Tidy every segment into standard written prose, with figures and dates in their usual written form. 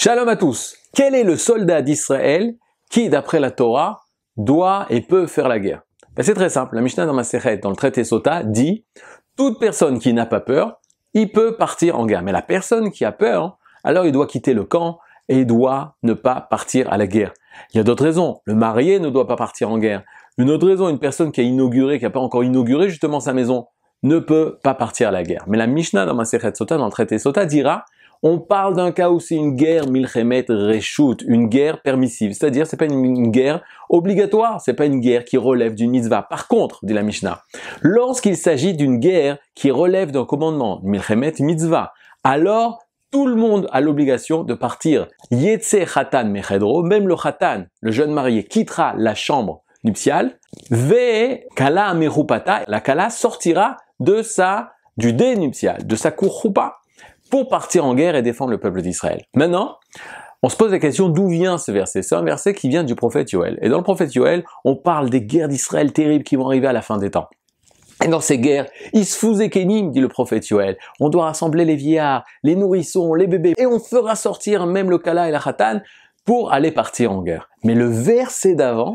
Shalom à tous. Quel est le soldat d'Israël qui, d'après la Torah, doit et peut faire la guerre? C'est très simple. La Mishnah dans Masechet, dans le traité Sota, dit « Toute personne qui n'a pas peur, il peut partir en guerre. Mais la personne qui a peur, alors il doit quitter le camp et il doit ne pas partir à la guerre. » Il y a d'autres raisons. Le marié ne doit pas partir en guerre. Une autre raison, une personne qui n'a pas encore inauguré justement sa maison, ne peut pas partir à la guerre. Mais la Mishnah dans Masechet Sota, dans le traité Sota, dira on parle d'un cas où c'est une guerre milchemet reshut, une guerre permissive, c'est-à-dire c'est pas une guerre obligatoire, c'est pas une guerre qui relève d'une mitzvah. Par contre, dit la Mishnah, lorsqu'il s'agit d'une guerre qui relève d'un commandement, milchemet mitzvah, alors tout le monde a l'obligation de partir. Yetze chatan mechedro, même le chatan, le jeune marié, quittera la chambre nuptiale. Ve kala merupata, la kala sortira du dé nuptial, de sa cour choupa, pour partir en guerre et défendre le peuple d'Israël. Maintenant, on se pose la question d'où vient ce verset. C'est un verset qui vient du prophète Yoël. Et dans le prophète Yoël, on parle des guerres d'Israël terribles qui vont arriver à la fin des temps. Et dans ces guerres, Isfouze Kenim, dit le prophète Yoël, on doit rassembler les vieillards, les nourrissons, les bébés, et on fera sortir même le Kala et la Khatan pour aller partir en guerre. Mais le verset d'avant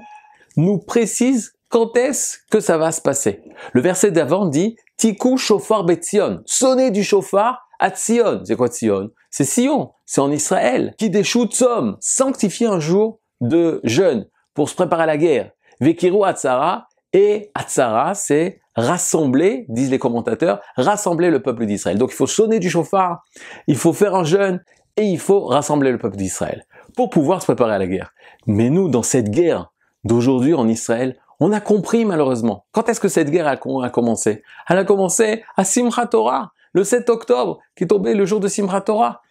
nous précise quand est-ce que ça va se passer. Le verset d'avant dit « Tikou shofar betzion » sonner du shofar à Tzion. C'est quoi Tzion? C'est Sion, c'est en Israël. Qui déchout Tzom, sanctifier un jour de jeûne pour se préparer à la guerre. Vekiru Atzara, et Atzara, c'est rassembler, disent les commentateurs, rassembler le peuple d'Israël. Donc il faut sonner du shofar, il faut faire un jeûne, et il faut rassembler le peuple d'Israël pour pouvoir se préparer à la guerre. Mais nous, dans cette guerre d'aujourd'hui en Israël, on a compris malheureusement. Quand est-ce que cette guerre a commencé? Elle a commencé à Simchat Torah, le 7 octobre, qui est tombé le jour de Simchat Torah.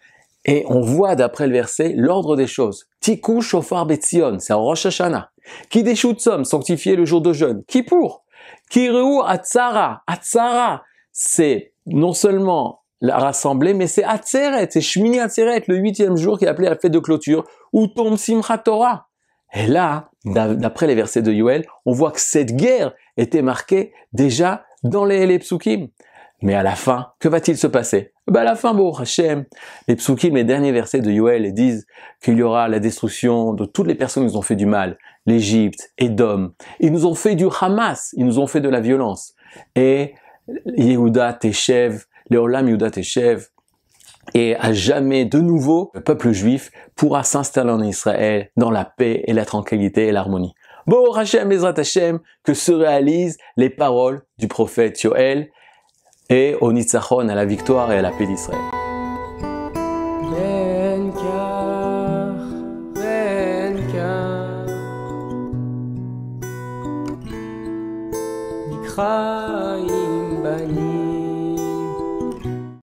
Et on voit d'après le verset l'ordre des choses. Tikou shofar betzion, c'est en Rosh Hashanah. Kideshu tzom, sanctifié le jour de jeûne. Kippour. Kireu atzara. Atzara, c'est non seulement la rassembler, mais c'est Atzeret, c'est Shmini Atzeret, le 8e jour qui est appelé la fête de clôture, où tombe Simchat Torah. Et là, d'après les versets de Yoël, on voit que cette guerre était marquée déjà dans les psukim. Mais à la fin, que va-t-il se passer? À la fin, Baruch Hashem, les psukim, les derniers versets de Yoël, disent qu'il y aura la destruction de toutes les personnes qui nous ont fait du mal. L'Égypte, Édom. Ils nous ont fait du Hamas, ils nous ont fait de la violence. Et Yehuda Teshev, Leolam Yehuda Teshev, et à jamais de nouveau, le peuple juif pourra s'installer en Israël dans la paix et la tranquillité et l'harmonie. Baruch Hashem, Bezrat Hashem, que se réalisent les paroles du prophète Yoël et au Nitzachon, à la victoire et à la paix d'Israël. Bani